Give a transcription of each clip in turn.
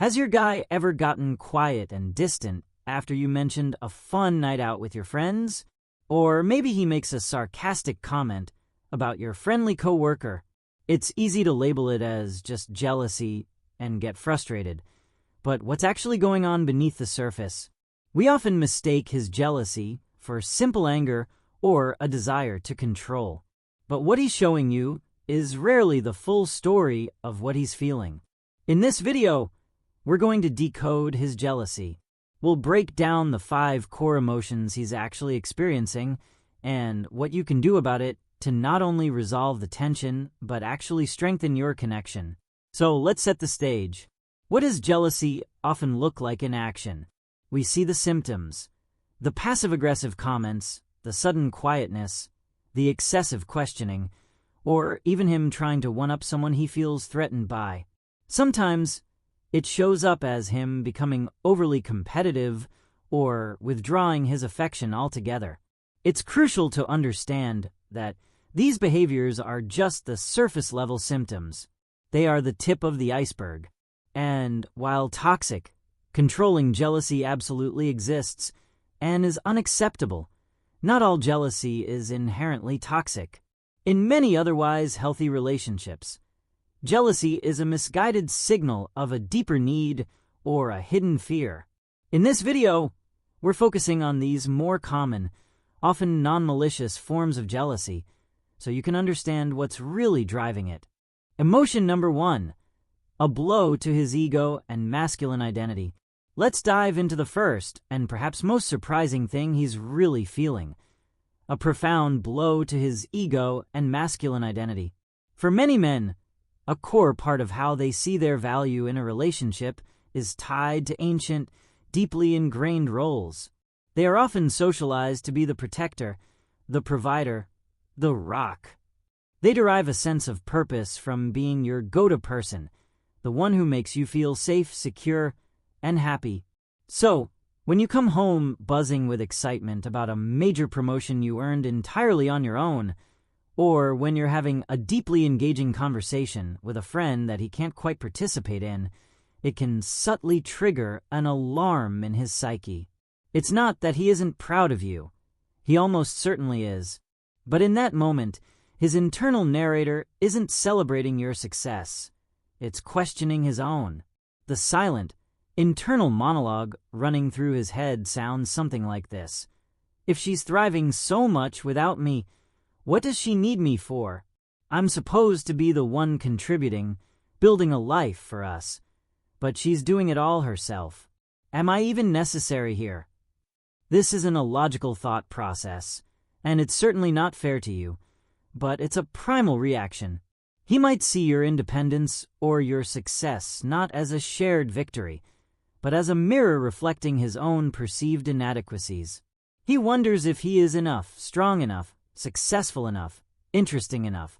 Has your guy ever gotten quiet and distant after you mentioned a fun night out with your friends? Or maybe he makes a sarcastic comment about your friendly coworker. It's easy to label it as just jealousy and get frustrated. But what's actually going on beneath the surface? We often mistake his jealousy for simple anger or a desire to control. But what he's showing you is rarely the full story of what he's feeling. In this video, we're going to decode his jealousy. We'll break down the 5 core emotions he's actually experiencing and what you can do about it to not only resolve the tension, but actually strengthen your connection. So let's set the stage. What does jealousy often look like in action? We see the symptoms: the passive-aggressive comments, the sudden quietness, the excessive questioning, or even him trying to one-up someone he feels threatened by. Sometimes it shows up as him becoming overly competitive or withdrawing his affection altogether. It's crucial to understand that these behaviors are just the surface-level symptoms. They are the tip of the iceberg. And while toxic, controlling jealousy absolutely exists and is unacceptable, not all jealousy is inherently toxic. In many otherwise healthy relationships, jealousy is a misguided signal of a deeper need or a hidden fear. In this video, we're focusing on these more common, often non-malicious forms of jealousy, so you can understand what's really driving it. Emotion number 1, a blow to his ego and masculine identity. Let's dive into the first and perhaps most surprising thing he's really feeling: a profound blow to his ego and masculine identity. For many men, a core part of how they see their value in a relationship is tied to ancient, deeply ingrained roles. They are often socialized to be the protector, the provider, the rock. They derive a sense of purpose from being your go-to person, the one who makes you feel safe, secure, and happy. So, when you come home buzzing with excitement about a major promotion you earned entirely on your own, or when you're having a deeply engaging conversation with a friend that he can't quite participate in, it can subtly trigger an alarm in his psyche. It's not that he isn't proud of you. He almost certainly is. But in that moment, his internal narrator isn't celebrating your success. It's questioning his own. The silent, internal monologue running through his head sounds something like this: "If she's thriving so much without me, what does she need me for? I'm supposed to be the one contributing, building a life for us. But she's doing it all herself. Am I even necessary here?" This isn't a logical thought process, and it's certainly not fair to you, but it's a primal reaction. He might see your independence or your success not as a shared victory, but as a mirror reflecting his own perceived inadequacies. He wonders if he is enough, strong enough, successful enough, interesting enough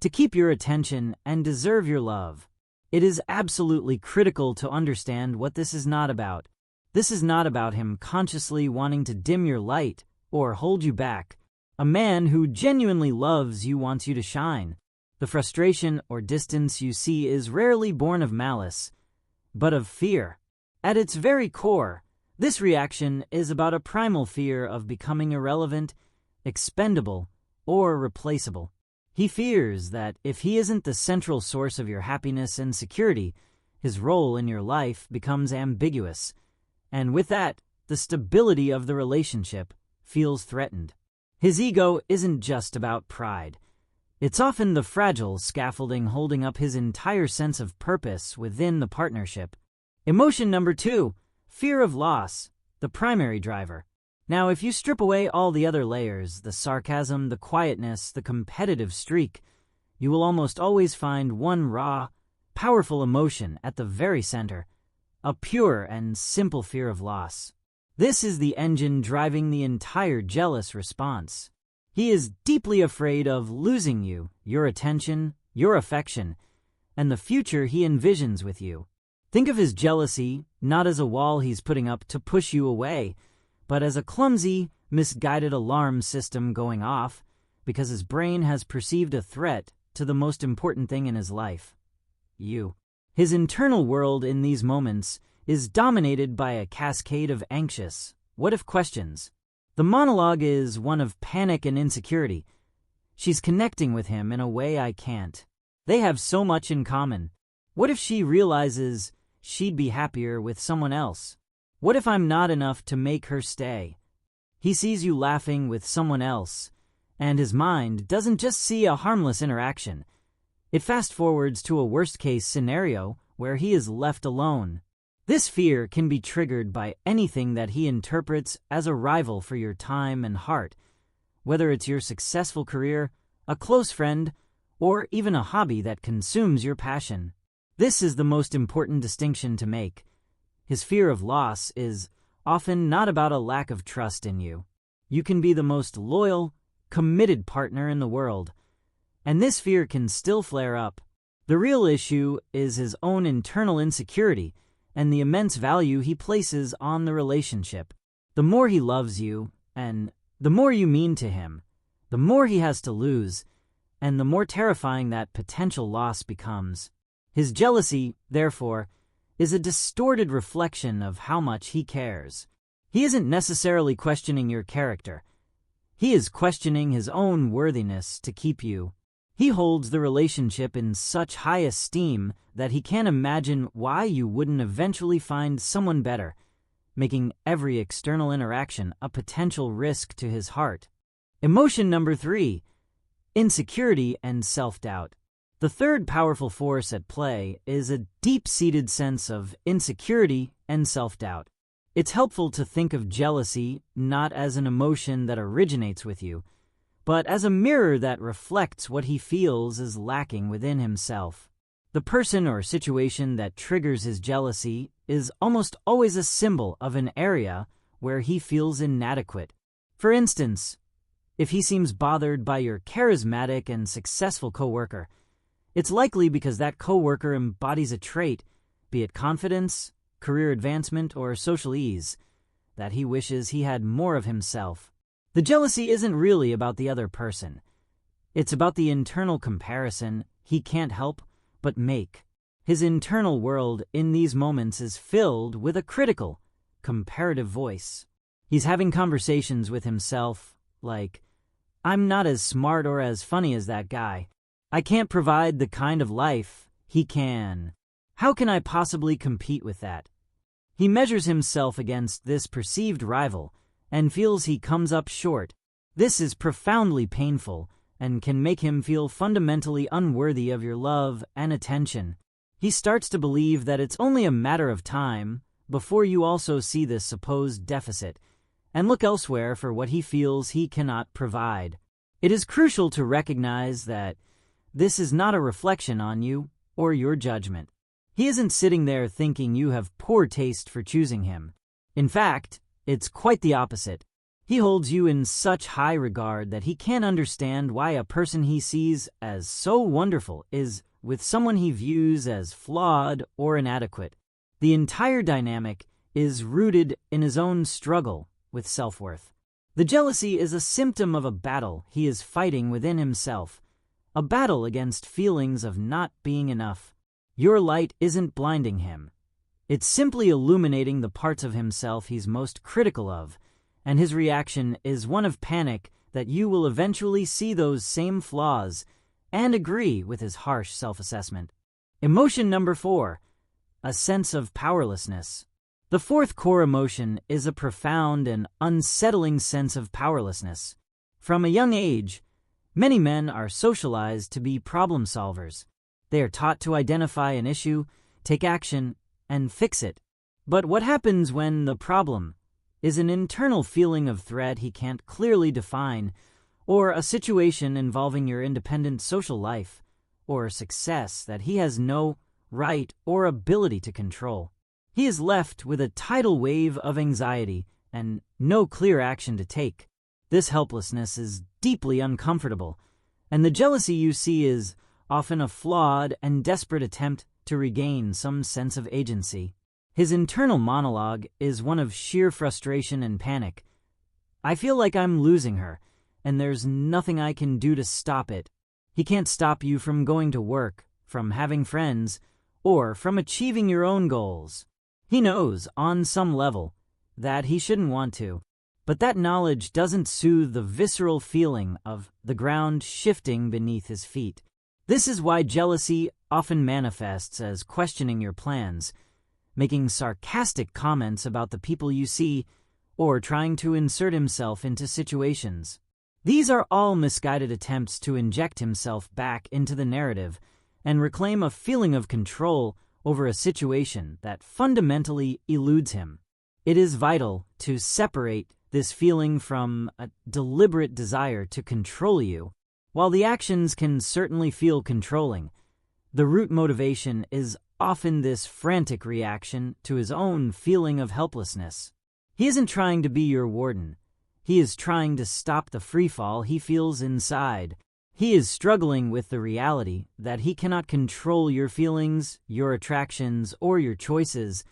to keep your attention and deserve your love. It is absolutely critical to understand what this is not about. This is not about him consciously wanting to dim your light or hold you back. A man who genuinely loves you wants you to shine. The frustration or distance you see is rarely born of malice, but of fear. At its very core, this reaction is about a primal fear of becoming irrelevant, expendable, or replaceable. He fears that if he isn't the central source of your happiness and security, his role in your life becomes ambiguous, and with that, the stability of the relationship feels threatened. His ego isn't just about pride. It's often the fragile scaffolding holding up his entire sense of purpose within the partnership. Emotion number 2, fear of loss, the primary driver. Now, if you strip away all the other layers, the sarcasm, the quietness, the competitive streak, you will almost always find one raw, powerful emotion at the very center: a pure and simple fear of loss. This is the engine driving the entire jealous response. He is deeply afraid of losing you, your attention, your affection, and the future he envisions with you. Think of his jealousy not as a wall he's putting up to push you away, but as a clumsy, misguided alarm system going off because his brain has perceived a threat to the most important thing in his life: you. His internal world in these moments is dominated by a cascade of anxious, what-if questions. The monologue is one of panic and insecurity. She's connecting with him in a way I can't. They have so much in common. What if she realizes she'd be happier with someone else? What if I'm not enough to make her stay? He sees you laughing with someone else, and his mind doesn't just see a harmless interaction. It fast-forwards to a worst-case scenario where he is left alone. This fear can be triggered by anything that he interprets as a rival for your time and heart, whether it's your successful career, a close friend, or even a hobby that consumes your passion. This is the most important distinction to make. His fear of loss is often not about a lack of trust in you. You can be the most loyal, committed partner in the world, and this fear can still flare up. The real issue is his own internal insecurity and the immense value he places on the relationship. The more he loves you, and the more you mean to him, the more he has to lose, and the more terrifying that potential loss becomes. His jealousy, therefore, is a distorted reflection of how much he cares. He isn't necessarily questioning your character. He is questioning his own worthiness to keep you. He holds the relationship in such high esteem that he can't imagine why you wouldn't eventually find someone better, making every external interaction a potential risk to his heart. Emotion number 3, insecurity and self-doubt. The third powerful force at play is a deep-seated sense of insecurity and self-doubt. It's helpful to think of jealousy not as an emotion that originates with you, but as a mirror that reflects what he feels is lacking within himself. The person or situation that triggers his jealousy is almost always a symbol of an area where he feels inadequate. For instance, if he seems bothered by your charismatic and successful coworker, it's likely because that coworker embodies a trait, be it confidence, career advancement, or social ease, that he wishes he had more of himself. The jealousy isn't really about the other person. It's about the internal comparison he can't help but make. His internal world in these moments is filled with a critical, comparative voice. He's having conversations with himself like, I'm not as smart or as funny as that guy. I can't provide the kind of life he can. How can I possibly compete with that? He measures himself against this perceived rival and feels he comes up short. This is profoundly painful and can make him feel fundamentally unworthy of your love and attention. He starts to believe that it's only a matter of time before you also see this supposed deficit and look elsewhere for what he feels he cannot provide. It is crucial to recognize that this is not a reflection on you or your judgment. He isn't sitting there thinking you have poor taste for choosing him. In fact, it's quite the opposite. He holds you in such high regard that he can't understand why a person he sees as so wonderful is with someone he views as flawed or inadequate. The entire dynamic is rooted in his own struggle with self-worth. The jealousy is a symptom of a battle he is fighting within himself, a battle against feelings of not being enough. Your light isn't blinding him. It's simply illuminating the parts of himself he's most critical of, and his reaction is one of panic that you will eventually see those same flaws and agree with his harsh self-assessment. Emotion number 4, a sense of powerlessness. The fourth core emotion is a profound and unsettling sense of powerlessness. From a young age, many men are socialized to be problem solvers. They are taught to identify an issue, take action, and fix it. But what happens when the problem is an internal feeling of threat he can't clearly define, or a situation involving your independent social life, or success that he has no right or ability to control? He is left with a tidal wave of anxiety and no clear action to take. This helplessness is deeply uncomfortable, and the jealousy you see is often a flawed and desperate attempt to regain some sense of agency. His internal monologue is one of sheer frustration and panic. I feel like I'm losing her, and there's nothing I can do to stop it. He can't stop you from going to work, from having friends, or from achieving your own goals. He knows, on some level, that he shouldn't want to, but that knowledge doesn't soothe the visceral feeling of the ground shifting beneath his feet. This is why jealousy often manifests as questioning your plans, making sarcastic comments about the people you see, or trying to insert himself into situations. These are all misguided attempts to inject himself back into the narrative and reclaim a feeling of control over a situation that fundamentally eludes him. It is vital to separate this feeling from a deliberate desire to control you. While the actions can certainly feel controlling, the root motivation is often this frantic reaction to his own feeling of helplessness. He isn't trying to be your warden. He is trying to stop the freefall he feels inside. He is struggling with the reality that he cannot control your feelings, your attractions, or your choices,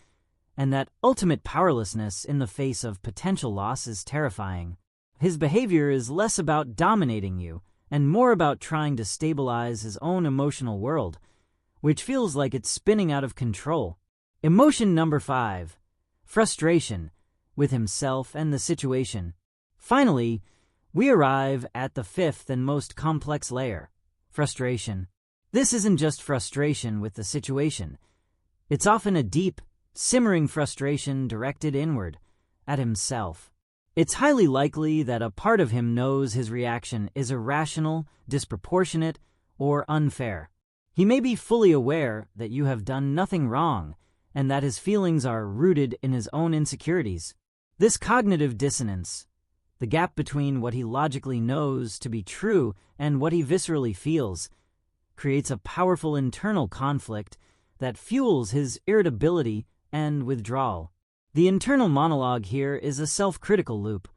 and that ultimate powerlessness in the face of potential loss is terrifying. His behavior is less about dominating you and more about trying to stabilize his own emotional world, which feels like it's spinning out of control. Emotion number 5, frustration with himself and the situation. Finally, we arrive at the 5th and most complex layer, frustration. This isn't just frustration with the situation. It's often a deep, simmering frustration directed inward, at himself. It's highly likely that a part of him knows his reaction is irrational, disproportionate, or unfair. He may be fully aware that you have done nothing wrong and that his feelings are rooted in his own insecurities. This cognitive dissonance, the gap between what he logically knows to be true and what he viscerally feels, creates a powerful internal conflict that fuels his irritability and withdrawal. The internal monologue here is a self-critical loop.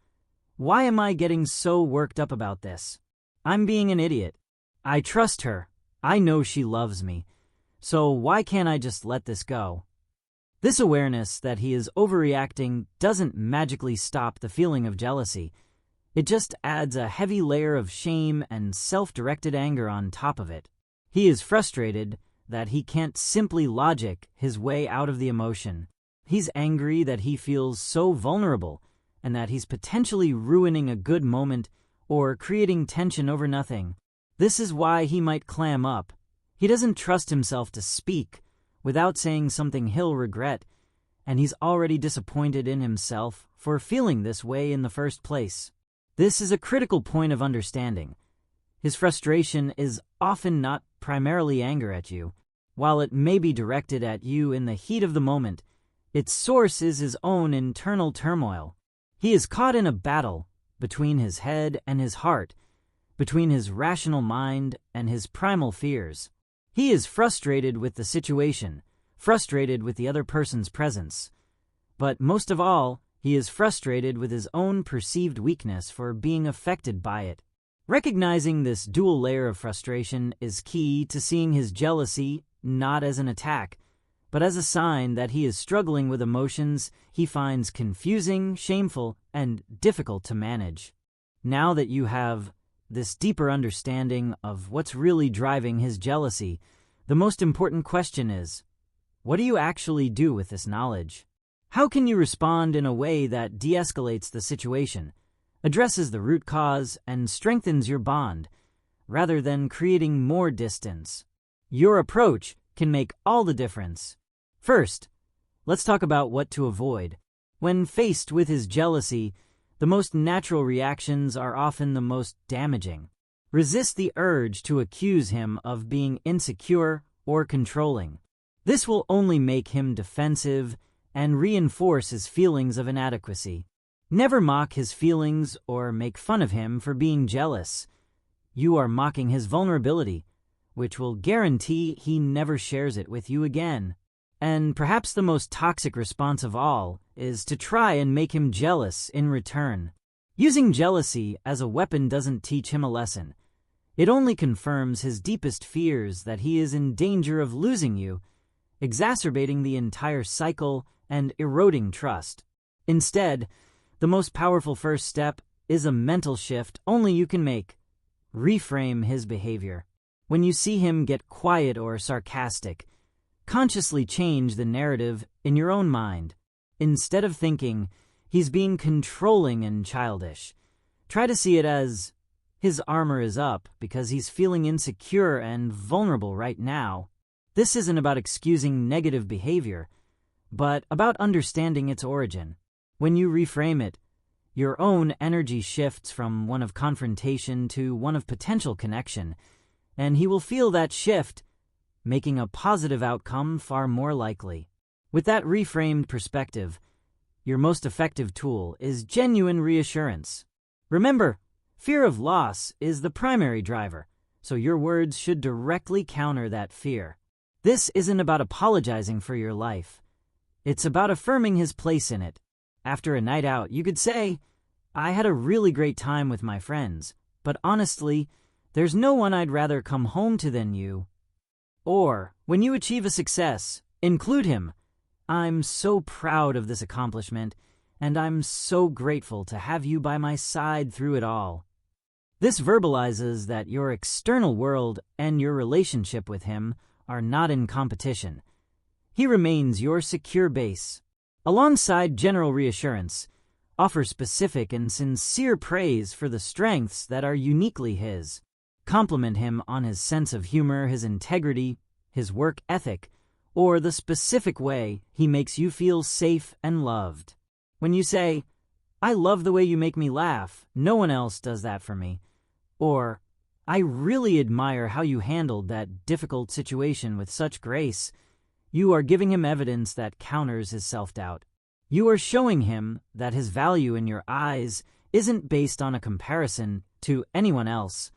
Why am I getting so worked up about this? I'm being an idiot. I trust her. I know she loves me. So why can't I just let this go? This awareness that he is overreacting doesn't magically stop the feeling of jealousy. It just adds a heavy layer of shame and self-directed anger on top of it. He is frustrated that he can't simply logic his way out of the emotion. He's angry that he feels so vulnerable and that he's potentially ruining a good moment or creating tension over nothing. This is why he might clam up. He doesn't trust himself to speak without saying something he'll regret, and he's already disappointed in himself for feeling this way in the first place. This is a critical point of understanding. His frustration is often not primarily anger at you. While it may be directed at you in the heat of the moment, its source is his own internal turmoil. He is caught in a battle between his head and his heart, between his rational mind and his primal fears. He is frustrated with the situation, frustrated with the other person's presence. But most of all, he is frustrated with his own perceived weakness for being affected by it. Recognizing this dual layer of frustration is key to seeing his jealousy not as an attack, but as a sign that he is struggling with emotions he finds confusing, shameful, and difficult to manage. Now that you have this deeper understanding of what's really driving his jealousy, the most important question is, what do you actually do with this knowledge? How can you respond in a way that de-escalates the situation, addresses the root cause, and strengthens your bond, rather than creating more distance? Your approach can make all the difference. First, let's talk about what to avoid. When faced with his jealousy, the most natural reactions are often the most damaging. Resist the urge to accuse him of being insecure or controlling. This will only make him defensive and reinforce his feelings of inadequacy. Never mock his feelings or make fun of him for being jealous. You are mocking his vulnerability, which will guarantee he never shares it with you again. And perhaps the most toxic response of all is to try and make him jealous in return. Using jealousy as a weapon doesn't teach him a lesson. It only confirms his deepest fears that he is in danger of losing you, exacerbating the entire cycle and eroding trust. Instead, the most powerful first step is a mental shift only you can make. Reframe his behavior. When you see him get quiet or sarcastic, Consciously change the narrative in your own mind. Instead of thinking, he's being controlling and childish, try to see it as, his armor is up because he's feeling insecure and vulnerable right now. This isn't about excusing negative behavior, but about understanding its origin. When you reframe it, your own energy shifts from one of confrontation to one of potential connection, and he will feel that shift, making a positive outcome far more likely. With that reframed perspective, your most effective tool is genuine reassurance. Remember, fear of loss is the primary driver, so your words should directly counter that fear. This isn't about apologizing for your life. It's about affirming his place in it. After a night out, you could say, I had a really great time with my friends, but honestly, there's no one I'd rather come home to than you. Or, when you achieve a success, include him. I'm so proud of this accomplishment, and I'm so grateful to have you by my side through it all. This verbalizes that your external world and your relationship with him are not in competition. He remains your secure base. Alongside general reassurance, offer specific and sincere praise for the strengths that are uniquely his. Compliment him on his sense of humor, his integrity, his work ethic, or the specific way he makes you feel safe and loved. When you say, I love the way you make me laugh, no one else does that for me, or I really admire how you handled that difficult situation with such grace, you are giving him evidence that counters his self-doubt. You are showing him that his value in your eyes isn't based on a comparison to anyone else,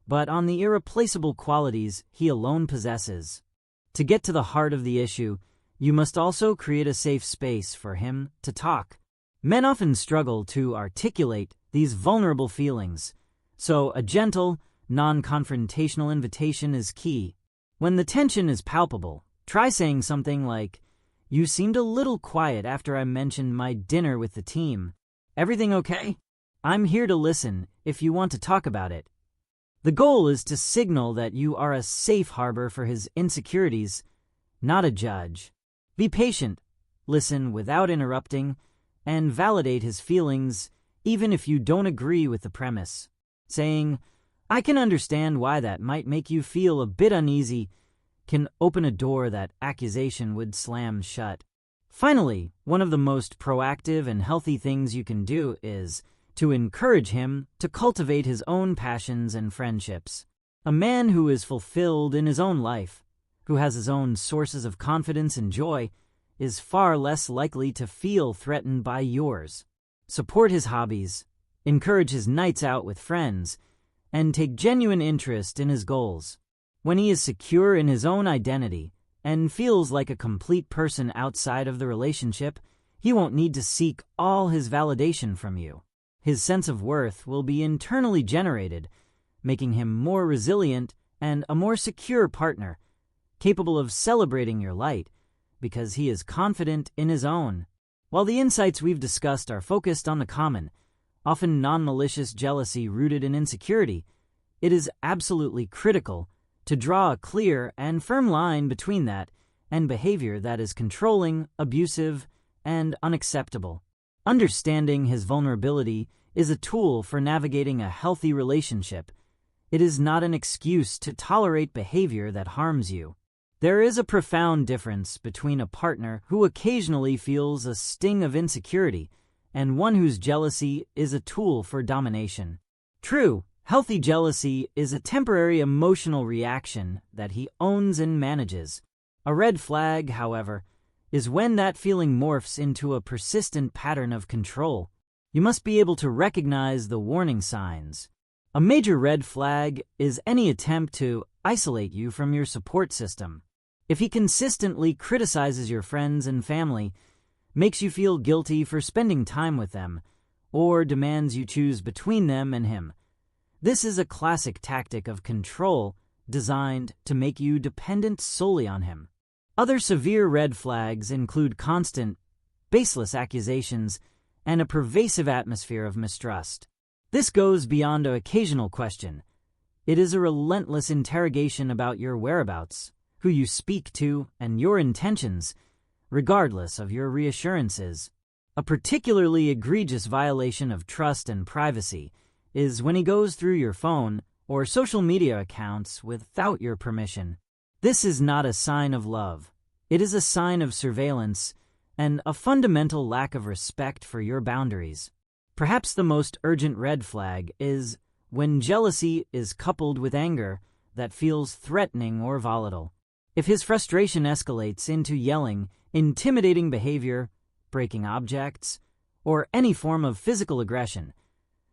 but on the irreplaceable qualities he alone possesses. To get to the heart of the issue, you must also create a safe space for him to talk. Men often struggle to articulate these vulnerable feelings, so a gentle, non-confrontational invitation is key. When the tension is palpable, try saying something like, you seemed a little quiet after I mentioned my dinner with the team. Everything okay? I'm here to listen if you want to talk about it. The goal is to signal that you are a safe harbor for his insecurities, not a judge. Be patient, listen without interrupting, and validate his feelings even if you don't agree with the premise. Saying, I can understand why that might make you feel a bit uneasy, can open a door that accusation would slam shut. Finally, one of the most proactive and healthy things you can do is to encourage him to cultivate his own passions and friendships. A man who is fulfilled in his own life, who has his own sources of confidence and joy, is far less likely to feel threatened by yours. Support his hobbies, encourage his nights out with friends, and take genuine interest in his goals. When he is secure in his own identity and feels like a complete person outside of the relationship, he won't need to seek all his validation from you. His sense of worth will be internally generated, making him more resilient and a more secure partner, capable of celebrating your light because he is confident in his own. While the insights we've discussed are focused on the common, often non-malicious jealousy rooted in insecurity, it is absolutely critical to draw a clear and firm line between that and behavior that is controlling, abusive, and unacceptable. Understanding his vulnerability is a tool for navigating a healthy relationship. It is not an excuse to tolerate behavior that harms you. There is a profound difference between a partner who occasionally feels a sting of insecurity and one whose jealousy is a tool for domination. True, healthy jealousy is a temporary emotional reaction that he owns and manages. A red flag, however, is when that feeling morphs into a persistent pattern of control. You must be able to recognize the warning signs. A major red flag is any attempt to isolate you from your support system. If he consistently criticizes your friends and family, makes you feel guilty for spending time with them, or demands you choose between them and him, this is a classic tactic of control designed to make you dependent solely on him. Other severe red flags include constant, baseless accusations and a pervasive atmosphere of mistrust. This goes beyond an occasional question. It is a relentless interrogation about your whereabouts, who you speak to, and your intentions, regardless of your reassurances. A particularly egregious violation of trust and privacy is when he goes through your phone or social media accounts without your permission. This is not a sign of love. It is a sign of surveillance and a fundamental lack of respect for your boundaries. Perhaps the most urgent red flag is when jealousy is coupled with anger that feels threatening or volatile. If his frustration escalates into yelling, intimidating behavior, breaking objects, or any form of physical aggression,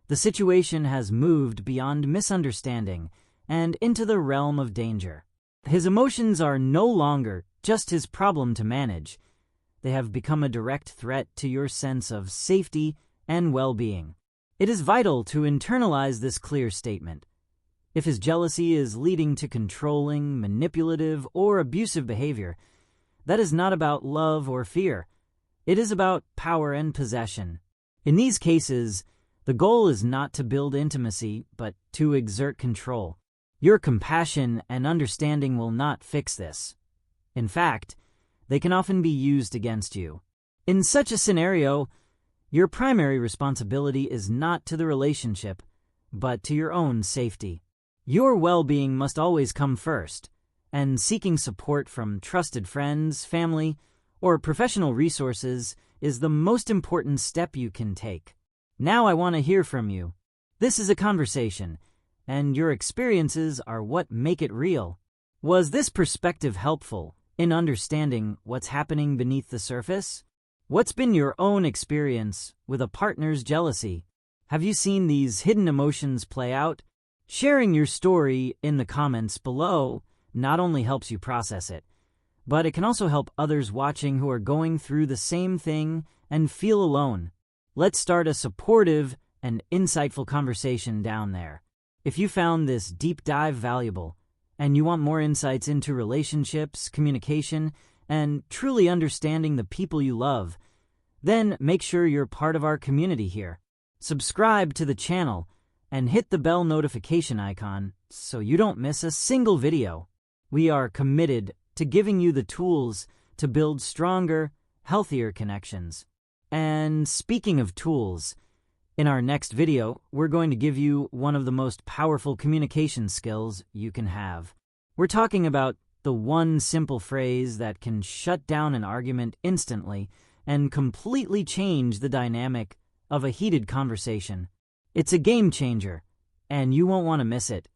the situation has moved beyond misunderstanding and into the realm of danger. His emotions are no longer just his problem to manage. They have become a direct threat to your sense of safety and well-being. It is vital to internalize this clear statement. If his jealousy is leading to controlling, manipulative, or abusive behavior, that is not about love or fear. It is about power and possession. In these cases, the goal is not to build intimacy, but to exert control. Your compassion and understanding will not fix this. In fact, they can often be used against you. In such a scenario, your primary responsibility is not to the relationship, but to your own safety. Your well-being must always come first, and seeking support from trusted friends, family, or professional resources is the most important step you can take. Now I want to hear from you. This is a conversation, and your experiences are what make it real. Was this perspective helpful in understanding what's happening beneath the surface? What's been your own experience with a partner's jealousy? Have you seen these hidden emotions play out? Sharing your story in the comments below not only helps you process it, but it can also help others watching who are going through the same thing and feel alone. Let's start a supportive and insightful conversation down there. If you found this deep dive valuable, and you want more insights into relationships, communication, and truly understanding the people you love, then make sure you're part of our community here. Subscribe to the channel and hit the bell notification icon so you don't miss a single video. We are committed to giving you the tools to build stronger, healthier connections. And speaking of tools, in our next video, we're going to give you one of the most powerful communication skills you can have. We're talking about the one simple phrase that can shut down an argument instantly and completely change the dynamic of a heated conversation. It's a game changer, and you won't want to miss it.